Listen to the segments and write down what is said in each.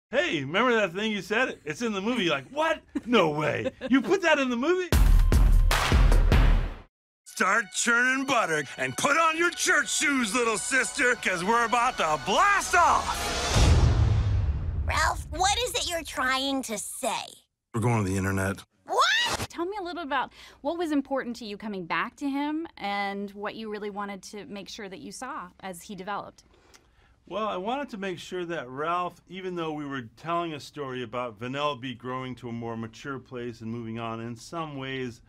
Hey, remember that thing you said? It's in the movie. You're like, what? No way. You put that in the movie? Start churning butter and put on your church shoes, little sister, because we're about to blast off. Ralph, what is it you're trying to say? We're going to the internet. What? Tell me a little about what was important to you coming back to him and what you really wanted to make sure that you saw as he developed. Well, I wanted to make sure that Ralph, even though we were telling a story about Vanellope growing to a more mature place and moving on, in some ways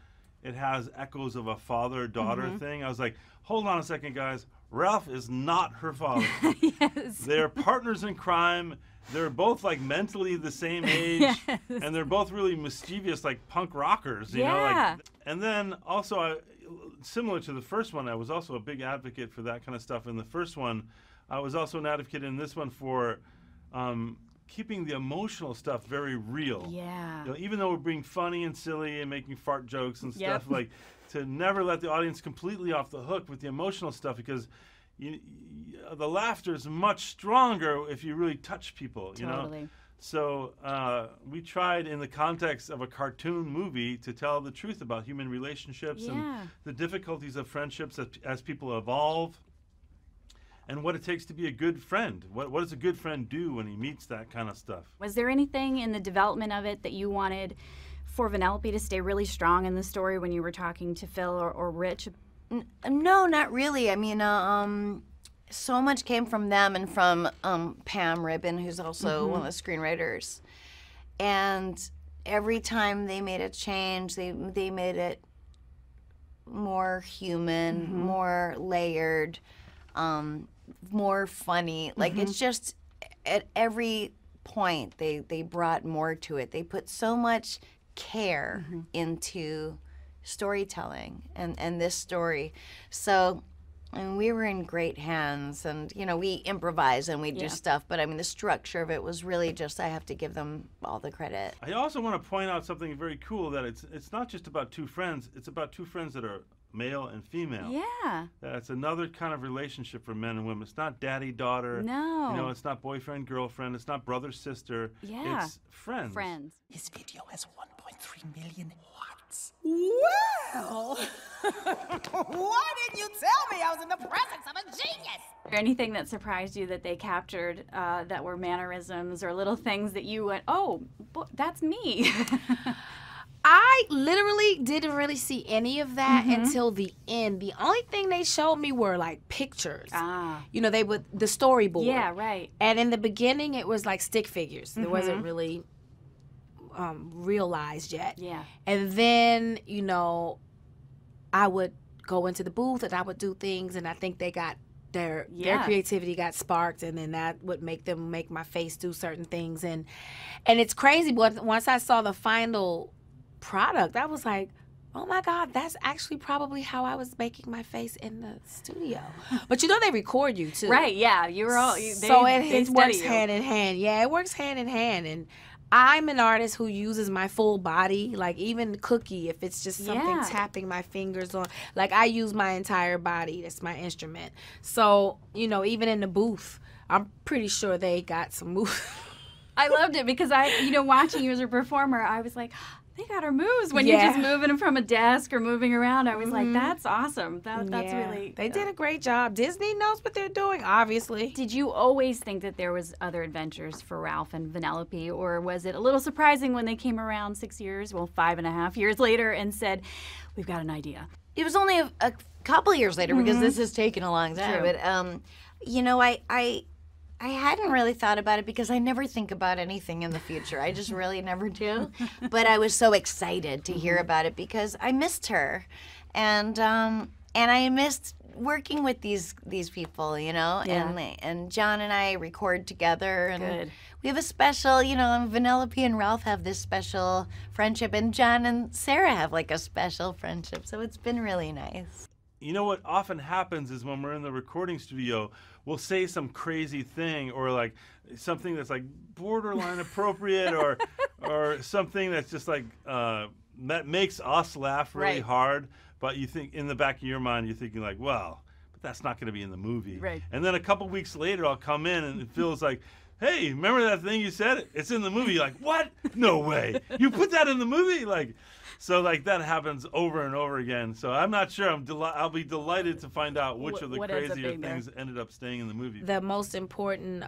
it has echoes of a father-daughter thing. I was like, hold on a second, guys. Ralph is not her father. Yes. They're partners in crime. They're both like mentally the same age, Yes. and they're both really mischievous, like punk rockers, you know. Like, and then also, similar to the first one, I was also a big advocate for that kind of stuff. In the first one, I was also an advocate in this one for keeping the emotional stuff very real. Yeah. You know, even though we're being funny and silly and making fart jokes and stuff, like to never let the audience completely off the hook with the emotional stuff, because the laughter is much stronger if you really touch people, you know? So we tried, in the context of a cartoon movie, to tell the truth about human relationships and the difficulties of friendships as people evolve, and what it takes to be a good friend. What does a good friend do when he meets that kind of stuff? Was there anything in the development of it that you wanted for Vanellope to stay really strong in the story when you were talking to Phil or Rich? No, not really. I mean, so much came from them and from Pam Ribon, who's also one of the screenwriters. And every time they made a change, they made it more human, more layered, more funny. Like, it's just, at every point, they brought more to it. They put so much care into storytelling and this story. So, I mean, we were in great hands, and, you know, we improvise and we do stuff, but I mean, the structure of it was really just, I have to give them all the credit. I also want to point out something very cool, that it's not just about two friends, it's about two friends that are male and female. Yeah. That's another kind of relationship for men and women. It's not daddy-daughter. No. You know, it's not boyfriend-girlfriend. It's not brother-sister. Yeah. It's friends. Friends. His video has 1.3 million watts. Well, why didn't you tell me I was in the presence of a genius? Or anything that surprised you that they captured that were mannerisms or little things that you went, oh, that's me? I literally didn't really see any of that until the end. The only thing they showed me were like pictures. You know, they would, the storyboard. Yeah, right. And in the beginning, it was like stick figures. It wasn't really realized yet. Yeah. And then, you know, I would go into the booth and I would do things, and I think they got their creativity got sparked, and then that would make them make my face do certain things. And it's crazy, but once I saw the final product, I was like, oh my God, that's actually probably how I was making my face in the studio. But you know, they record you too. Right, yeah. You were all, so it works hand in hand. Yeah, it works hand in hand. And I'm an artist who uses my full body, like even Cookie, if it's just something tapping my fingers on, like I use my entire body. That's my instrument. So, you know, even in the booth, I'm pretty sure they got some moves. I loved it because watching you as a performer, I was like, they got her moves when you're just moving from a desk or moving around. I was like, that's awesome. That's really... They did a great job. Disney knows what they're doing, obviously. Did you always think that there was other adventures for Ralph and Vanellope, or was it a little surprising when they came around 5.5 years later and said, we've got an idea? It was only a couple years later, because this has taken a long time. True. But, you know, I hadn't really thought about it because I never think about anything in the future. I just really never do. But I was so excited to hear about it because I missed her, and I missed working with these people, you know. And John and I record together, and we have a special, you know. Vanellope and Ralph have this special friendship, and John and Sarah have like a special friendship. So it's been really nice. You know what often happens is when we're in the recording studio, we'll say some crazy thing, or like something that's like borderline appropriate, or something that's just like that makes us laugh really hard. But you think, in the back of your mind, you're thinking like, well, but that's not going to be in the movie. Right. And then a couple weeks later, I'll come in and it feels like hey, remember that thing you said? It's in the movie. You're like, what? No way. You put that in the movie? So that happens over and over again. So I'm not sure. I'll be delighted to find out which of the crazier things ended up staying in the movie. The most important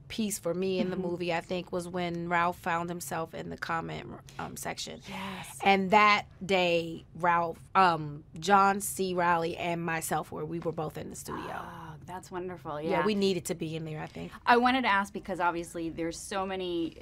piece for me in the movie, I think, was when Ralph found himself in the comment section. Yes. And that day, Ralph, John C. Reilly, and myself we were both in the studio. Oh, that's wonderful. Yeah, we needed to be in there, I think. I wanted to ask because obviously there's so many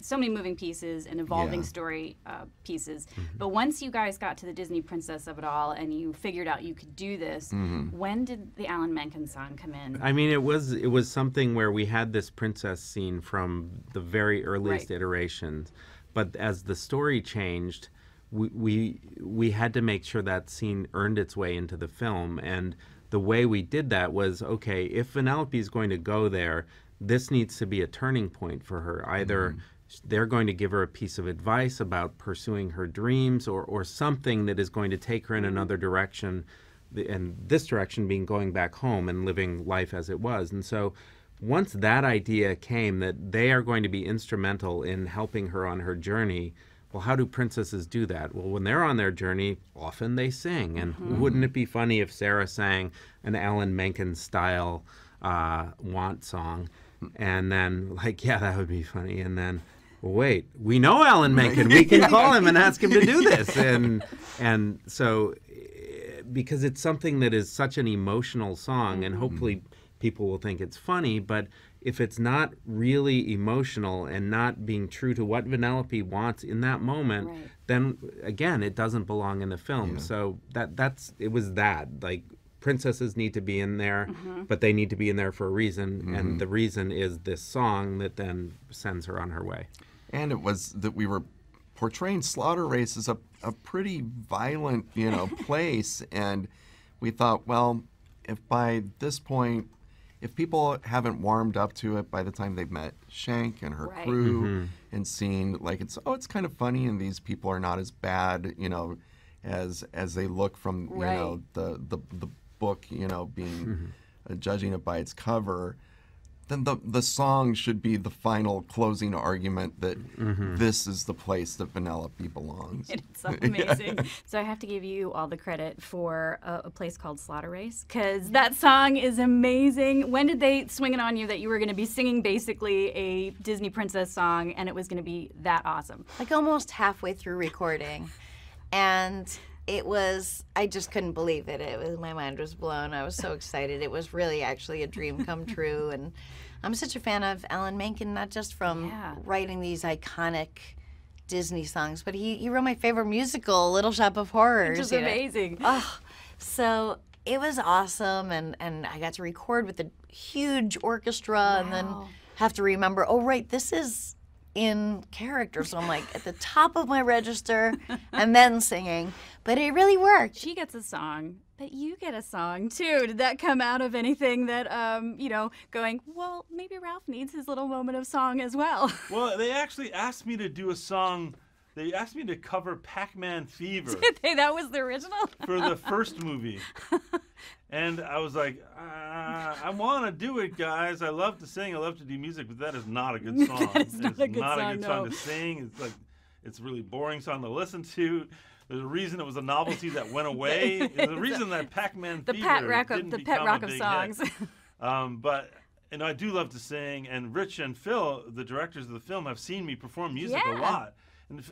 moving pieces and evolving story pieces. But once you guys got to the Disney princess of it all and you figured out you could do this, when did the Alan Menken song come in? I mean, it was something where we had this princess scene from the very earliest iterations, but as the story changed, we had to make sure that scene earned its way into the film. And the way we did that was, okay, if Vanellope is going to go there, this needs to be a turning point for her. Either they're going to give her a piece of advice about pursuing her dreams, or something that is going to take her in another direction, and this direction being going back home and living life as it was. And so once that idea came that they are going to be instrumental in helping her on her journey, well, how do princesses do that? Well, when they're on their journey, often they sing. And wouldn't it be funny if Sarah sang an Alan Menken style want song? And then, that would be funny. And then, well, wait, we know Alan Menken. We can call him and ask him to do this. And so, because it's something that is such an emotional song, and hopefully people will think it's funny, but if it's not really emotional and not being true to what Vanellope wants in that moment, then again, it doesn't belong in the film. So it was that. Like, princesses need to be in there, but they need to be in there for a reason, and the reason is this song that then sends her on her way. And it was that we were portraying Slaughter Race as a pretty violent, place, and we thought, well, if by this point, if people haven't warmed up to it by the time they've met Shank and her crew and seen it's kind of funny and these people are not as bad, as they look from the book, being judging it by its cover, then the song should be the final closing argument that this is the place that Vanellope belongs. It's amazing. So I have to give you all the credit for a place called Slaughter Race, because that song is amazing. When did they swing it on you that you were going to be singing basically a Disney princess song and it was going to be that awesome? Like almost halfway through recording. And I just couldn't believe it. My mind was blown. I was so excited. It was really actually a dream come true. And I'm such a fan of Alan Menken, not just from writing these iconic Disney songs, but he wrote my favorite musical, Little Shop of Horrors. Which is amazing. So it was awesome. And I got to record with a huge orchestra and then have to remember, this is in character, so I'm like at the top of my register and then singing, but it really worked. She gets a song, but you get a song too. Did that come out of anything that going, well, maybe Ralph needs his little moment of song as well? Well, they actually asked me to do a song. They asked me to cover Pac-Man Fever. Did they? That was the original? For the first movie. And I was like, I want to do it, guys. I love to sing. I love to do music, but that is not a good song. It's not a good song to sing. It's a really boring song to listen to. There's a reason it was a novelty that went away. There's a reason that Pac-Man Fever didn't become a big songs. hit. But I do love to sing, and Rich and Phil, the directors of the film, have seen me perform music a lot.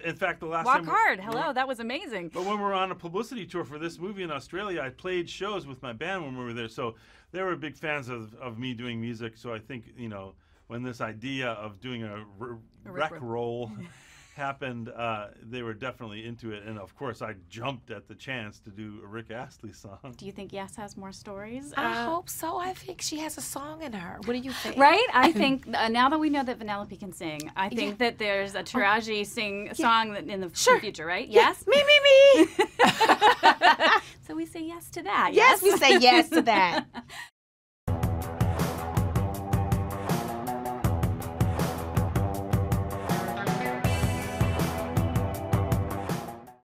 In fact, the last time... Walk Hard. Hello, that was amazing. But when we were on a publicity tour for this movie in Australia, I played shows with my band when we were there. So they were big fans of me doing music. So I think, when this idea of doing a rec roll happened, they were definitely into it. And, of course, I jumped at the chance to do a Rick Astley song. Do you think Yes has more stories? I hope so. I think she has a song in her. What do you think? Right? I think now that we know that Vanellope can sing, I think that there's a Taraji song that in the future, right? Yes? Me. So we say yes to that. Yes, we say yes to that.